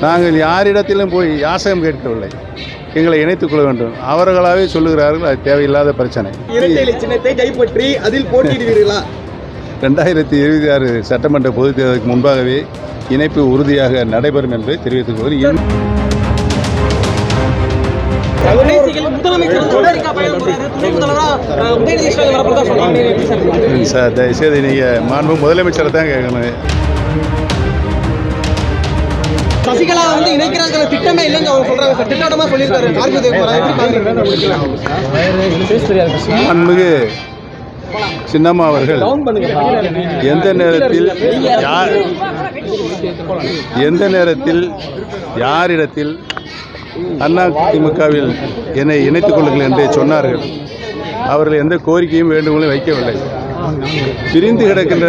நாங்கள் யாரிடத்திலும் போய் யாசகம் கேட்கவில்லை. எங்களை இணைத்துக் கொள்ள வேண்டும். அவர்களாகவே சொல்லுகிறார்கள். அது தேவையில்லாத பிரச்சனை. இரட்டை சின்னத்தை கைப்பற்றி அதில் போட்டியிடுவீர்களா? 2026 சட்டமன்ற பொதுத் தேர்தலுக்கு முன்பாகவே இணைப்பு உறுதியாக நடைபெறும் என்று தெரிவித்துக் கொள்கிறேன். சார், தயவுசெய்து நீங்கள் மாண்பு முதலமைச்சரை தான் கேட்கணும். சசிகலா வந்து இணைக்கிறாங்க திட்டமே இல்லைன்னு அவங்க சொல்றாங்க சார். திட்டமா சொல்லியிருக்காரு. மாண்புமிகு சின்னம்மா அவர்கள் எந்த நேரத்தில் யாரிடத்தில் அதிமுகவில் என்னை இணைத்துக் கொள்ளுங்கள் என்று சொன்னார்கள். அவர்கள் எந்த கோரிக்கையும் வேண்டுகோளும் வைக்கவில்லை. பிரிந்து கிடக்கின்ற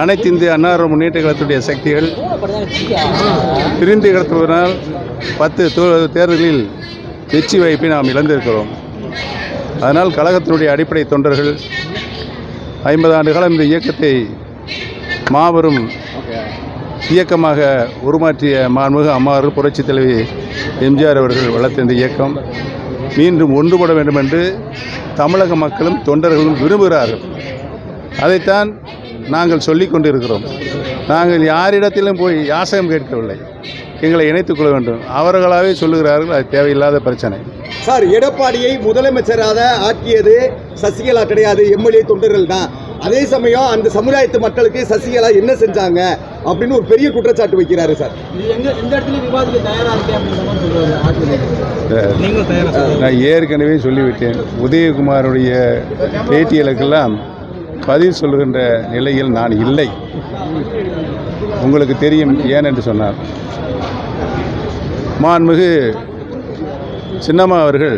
அனைத்து இந்திய அண்ணா முன்னேற்ற கழகத்துடைய சக்திகள் பிரிந்து கிடத்துவதனால் 10 தேர்தலில் வெற்றி வாய்ப்பை நாம் இழந்திருக்கிறோம். அதனால் கழகத்தினுடைய அடிப்படை தொண்டர்கள் 50 ஆண்டு காலம் இந்த இயக்கத்தை மாபெரும் இயக்கமாக உருமாற்றிய மாண்புமிகு அம்மாவர்கள் புரட்சித் தலைவி எம்ஜிஆர் அவர்கள் வளர்த்த இந்த இயக்கம் மீண்டும் ஒன்றுபட வேண்டும் என்று தமிழக மக்களும் தொண்டர்களும் விரும்புகிறார்கள். அதைத்தான் நாங்கள் சொல்லிக் கொண்டிருக்கிறோம். நாங்கள் யாரிடத்திலும் போய் யாசகம் கேட்கவில்லை. எங்களை இணைத்துக் கொள்ள வேண்டும். அவர்களாகவே சொல்லுகிறார்கள். அது தேவையில்லாத பிரச்சனை. சார், எடப்பாடியை முதலமைச்சராக ஆக்கியது சசிகலா கிடையாது, எம்எல்ஏ தொண்டர்கள் தான். அதே சமயம் அந்த சமுதாயத்து மக்களுக்கு சசிகலா என்ன செஞ்சாங்க அப்படின்னு ஒரு பெரிய குற்றச்சாட்டு வைக்கிறாரு சார். நான் ஏற்கனவே சொல்லிவிட்டேன். உதயகுமாருடைய பேட்டிகளுக்கெல்லாம் பதில் சொல்லுகின்ற நிலையில் நான் இல்லை. உங்களுக்கு தெரியும் ஏன் என்று சொன்னார். மாண்புமிகு சின்னம்மா அவர்கள்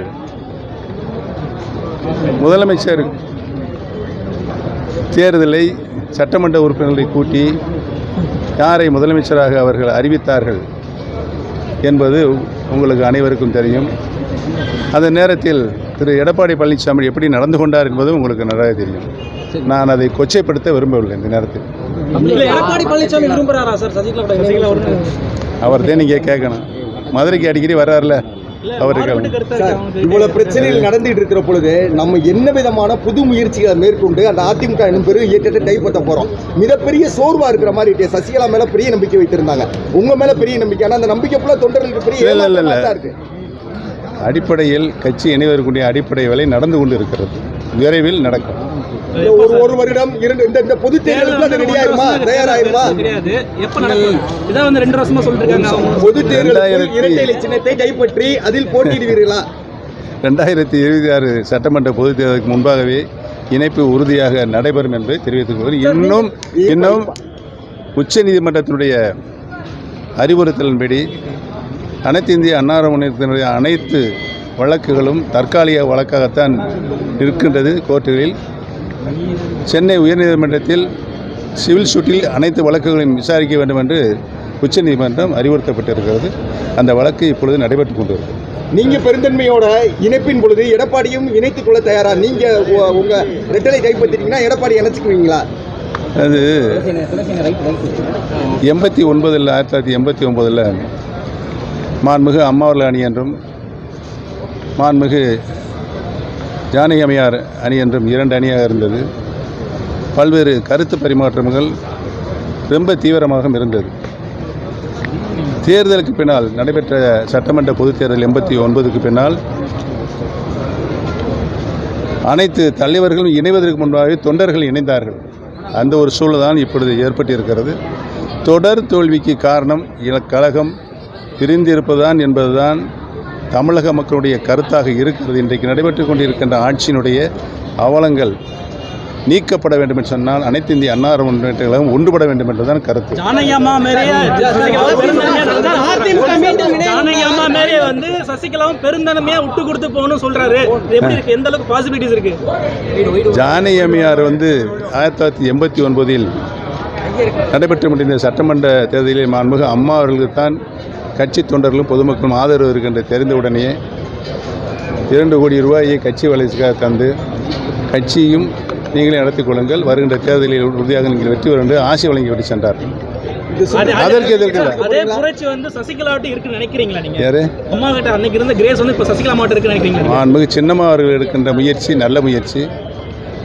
முதலமைச்சர் தேர்தலை சட்டமன்ற உறுப்பினர்களை கூட்டி யாரை முதலமைச்சராக அவர்கள் அறிவித்தார்கள் என்பது உங்களுக்கு அனைவருக்கும் தெரியும். அந்த நேரத்தில் திரு எடப்பாடி பழனிசாமி எப்படி நடந்து கொண்டார் என்பது உங்களுக்கு நன்றாக தெரியும். நான் அதை கொச்சைப்படுத்த விரும்பவில்லை. இந்த நேரத்தில் எடப்பாடி பழனிசாமி விரும்புகிறாரா சார் சசிகலா? அவர் தான் நீங்கள் கேட்கணும். மதுரைக்கு அடிக்கடி வர்றாருல. அவருக்கு இவ்வளவு பிரச்சனைகள் நடந்துட்டு இருக்கிற பொழுது நம்ம என்ன விதமான புது முயற்சிகளை மேற்கொண்டு அந்த அதிமுக என்னும் பெரும் இயக்கத்தை கைப்பற்ற போறோம்? மிகப்பெரிய சோர்வா இருக்கிற மாதிரி சசிகலா மேல பெரிய நம்பிக்கை வைத்திருந்தாங்க. உங்க மேல பெரிய நம்பிக்கை. ஆனா அந்த நம்பிக்கை ஃபுல்லா தொண்டர்களுக்கு பெரிய இருக்கு. அடிப்படையில் கட்சி இணைவதற்குரிய அடிப்படை வேலை நடந்து கொண்டு இருக்கிறது. விரைவில் நடக்கும். ஒரு வருடம் இந்த பொது தேர்தலுக்கு ரெடியாயிருமா, தயாராயிருமா? பொது தேர்தலில் இரட்டை சின்னத்தை கைப்பற்றி அதில் போட்டியிடுவீர்களா? 2026 சட்டமன்ற பொதுத் தேர்தலுக்கு முன்பாகவே இணைப்பு உறுதியாக நடைபெறும் என்று தெரிவித்துக் கொள்கிறேன். இன்னும் உச்ச நீதிமன்றத்தினுடைய அறிவுறுத்தலின்படி அனைத்து இந்திய அண்ணா முன்னேற்றத்தினுடைய அனைத்து வழக்குகளும் தற்காலிக வழக்காகத்தான் இருக்கின்றது கோர்ட்டுகளில். சென்னை உயர்நீதிமன்றத்தில் சிவில் சூட்டில் அனைத்து வழக்குகளையும் விசாரிக்க வேண்டும் என்று உச்சநீதிமன்றம் அறிவுறுத்தப்பட்டிருக்கிறது. அந்த வழக்கு இப்பொழுது நடைபெற்றுக் கொண்டிருக்கிறது. நீங்க பெருந்தன்மையோட இணைப்பின் பொழுது எடப்பாடியும் இணைத்துக் கொள்ள தயாரா? நீங்க உங்க ரெட்டலை கைப்பற்றிட்டீங்கன்னா எடப்பாடி இணைச்சிக்குவீங்களா? அது 1989 மாண்புமிகு அம்மாவர்கள் அணி என்றும் மாண்புமிகு ஜானகி அம்மையார் அணி என்றும் 2 அணியாக இருந்தது. பல்வேறு கருத்து பரிமாற்றங்கள் ரொம்ப தீவிரமாக இருந்தது. தேர்தலுக்கு பின்னால் நடைபெற்ற சட்டமன்ற பொதுத் தேர்தல் 89க்கு பின்னால் அனைத்து தலைவர்களும் இணைவதற்கு முன்பாகவே தொண்டர்கள் இணைந்தார்கள். அந்த ஒரு சூழல் தான் இப்பொழுது ஏற்பட்டிருக்கிறது. தொடர் தோல்விக்கு காரணம் கழகம் பிரிந்திருப்பதுதான் என்பதுதான் தமிழக மக்களுடைய கருத்தாக இருக்கிறது. இன்றைக்கு நடைபெற்று கொண்டிருக்கின்ற ஆட்சியினுடைய அவலங்கள் நீக்கப்பட வேண்டும் என்று சொன்னால் அனைத்து இந்திய அண்ணா முன்னேற்ற கழகம் ஒன்றுபட வேண்டும் என்றுதான் கருத்து. சசிகலாவும் பெருந்தன்மையா விட்டு கொடுத்து போகணும்னு சொல்றாரு. எந்த அளவுக்கு பாசிபிலிட்டிஸ் இருக்கு? ஜானகி அம்மையார் 1989 நடைபெற்று முடிந்த சட்டமன்ற தேர்தலில் மாண்புமிகு அம்மா அவர்களுக்கு தான் கட்சி தொண்டர்களும் பொதுமக்களும் ஆதரவு இருக்கின்ற தெரிந்தவுடனேயே 2 கோடி ரூபாயை கட்சி வளர்ச்சிக்காக தந்து கட்சியும் நீங்களே நடத்திக் கொள்ளுங்கள், வருகின்ற தேர்தலில் உறுதியாக நீங்கள் வெற்றி பெறும் என்று ஆசை வழங்கிவிட்டு சென்றார்கள். அதற்கு எதிர்க்கல. அதே புரட்சி வந்து சசிகலாவிட்ட இருக்குன்னு நினைக்கிறீங்களா நீங்க? யாரு? அம்மா கிட்ட அன்னைக்கு இருந்த கிரேஸ் வந்து இப்ப சசிகலா மாவட்டம் இருக்குன்னு நினைக்கிறீங்களா? மாண்புமிகு சின்னம்மா அவர்கள் எடுக்கின்ற முயற்சி நல்ல முயற்சி.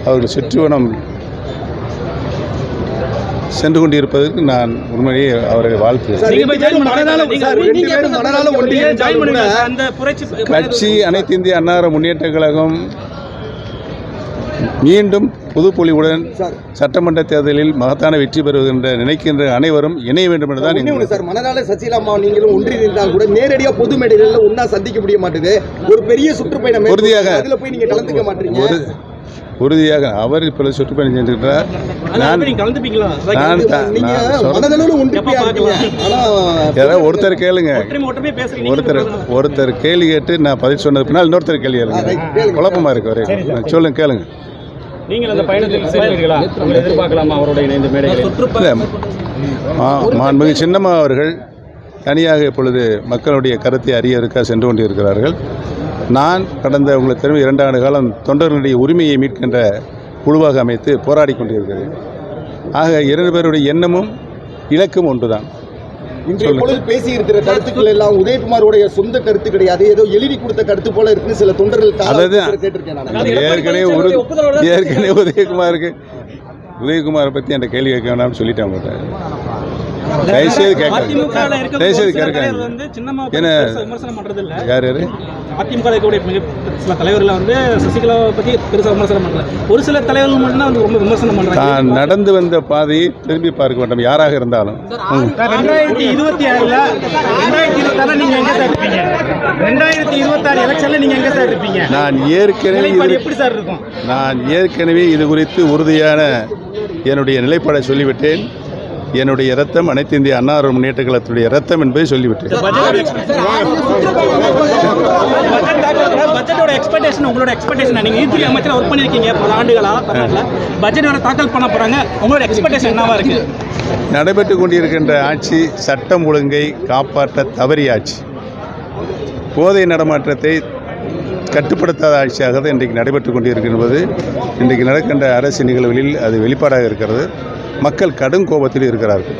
அவர்கள் சுற்றுவனம் சென்று கொண்டிருப்பதற்கு நான் உண்மையிலேயே அவரை வாழ்த்துகிறேன். நீங்க போய் join பண்ணுங்க. சார், நீங்க ரெண்டு பேரும் மனதால ஒன்றிய join பண்ணுங்க. அந்த புரட்சி கட்சி அனைத்து இந்திய அண்ணா முன்னேற்ற கழகம் மீண்டும் புதுப்பொலிவுடன் சார், சட்டமன்ற தேர்தலில் மகத்தான வெற்றி பெறுகின்ற நினைக்கின்ற அனைவரும் இணைய வேண்டும் என்றுதான் ஒண்ணே ஒண்ணு சார், மனதால சசிகலா அம்மா நீங்களும் ஒன்றிணைந்தால் கூட நேரடியா பொது மேடைகள்ல ஒண்ணா சந்திக்க முடிய மாட்டேது. ஒரு பெரிய சுற்றுப்பயணம் உறுதியாக. அதுல போய் நீங்க கலந்துக்க மாட்டீங்க. உறுதியாக அவர் இப்போ சுற்றுப்பயணம் சென்றிருக்கிறார். நான் நீங்க கலந்துப்பீங்களா? நீங்க சொல்றேன். மனதளவுல ஒன்றிப்பையா இருக்கீங்க. ஆனா யாராவது ஒருத்தர் கேளுங்க. ஒற்றுமை பேசுறீங்க. ஒருத்தர் கேள்வி கேட்டு நான் பதில் சொன்னது பின்னால் இன்னொருத்தர் கேள்வி கேளுங்க. குழப்பமா இருக்கு ஒரே. சொல்லுங்க, கேளுங்க. நீங்கள் அந்த பயணத்தில் சேர்ந்தீர்களா? உங்களை எதிர்பார்க்கலாமா அவரோட இணைந்த மேடைகளில்? இல்லை, மாண்புமிகு சின்னம்மா அவர்கள் தனியாக இப்பொழுது மக்களுடைய கருத்தை அறியதற்காக சென்று கொண்டிருக்கிறார்கள். நான் கடந்த உங்களுக்கு தெரியும் 2 ஆண்டு காலம் தொண்டர்களுடைய உரிமையை மீட்கின்ற குழுவாக அமைத்து போராடி கொண்டிருக்கிறேன். ஆக 2 பேருடைய எண்ணமும் இலக்கும் ஒன்றுதான். இன்றைய பொழுது பேசி இருக்கிற கருத்துக்கள் எல்லாம் உதயகுமாரோடைய சொந்த கருத்து கிடையாது, ஏதோ எழுதி கொடுத்த கருத்து போல இருக்குன்னு சில தொண்டர்கள் கேட்டிருக்கேன் நான். ஏற்கனவே உதயகுமாரை பற்றி என்ற கேள்வி கேட்க வேண்டாம்னு சொல்லிட்டேன் உங்கள்கிட்ட. தயவுசெய்து கேட்க. ஏன்னா யார் யாரு அதிமுக சில தலைவர்கள் வந்து சசிகலாவை பற்றி பெருசாக விமர்சனம் பண்ணல. ஒரு சில தலைவர்கள் மட்டும்தான் வந்து ரொம்ப விமர்சனம் பண்றாங்க. நான் நடந்து வந்த பாதையை திரும்பி பார்க்க வேண்டும், யாராக இருந்தாலும். 2026 நீங்க எங்க சார் இருப்பீங்க? 2026 எலெக்ஷன்ல நீங்க எங்க சார் இருப்பீங்க? நான் எப்படி சார் இருக்கும்? நான் ஏற்கனவே இது குறித்து உறுதியான என்னுடைய நிலைப்பாடை சொல்லிவிட்டேன். என்னுடைய இரத்தம் அனைத்து இந்திய அண்ணா முன்னேற்ற கழகத்துடைய இரத்தம் என்பதை சொல்லிவிட்டேன். பட்ஜெட்டோட எக்ஸ்பெக்டேஷன், உங்களோட எக்ஸ்பெக்டேஷன், நீங்க ஈத்துறை அமைச்சரா ஒர்க் பண்ணிருக்கீங்க பல ஆண்டுகளா. பட்ஜெட் வர தாக்கல் பண்ண போறாங்க, உங்களோட எக்ஸ்பெக்டேஷன் என்னவா இருக்கு? நடைபெற்று கொண்டிருக்கின்ற ஆட்சி சட்டம் ஒழுங்கை காப்பாற்ற தவறிய ஆட்சி, போதை நடமாட்டத்தை கட்டுப்படுத்தாத ஆட்சியாக தான் இன்றைக்கு நடைபெற்று கொண்டிருக்கின்றது. இன்றைக்கு நடக்கின்ற அரசு நிகழ்வுகளில் அது வெளிப்பாடாக இருக்கிறது. மக்கள் கடும் கோபத்தில் இருக்கிறார்கள்.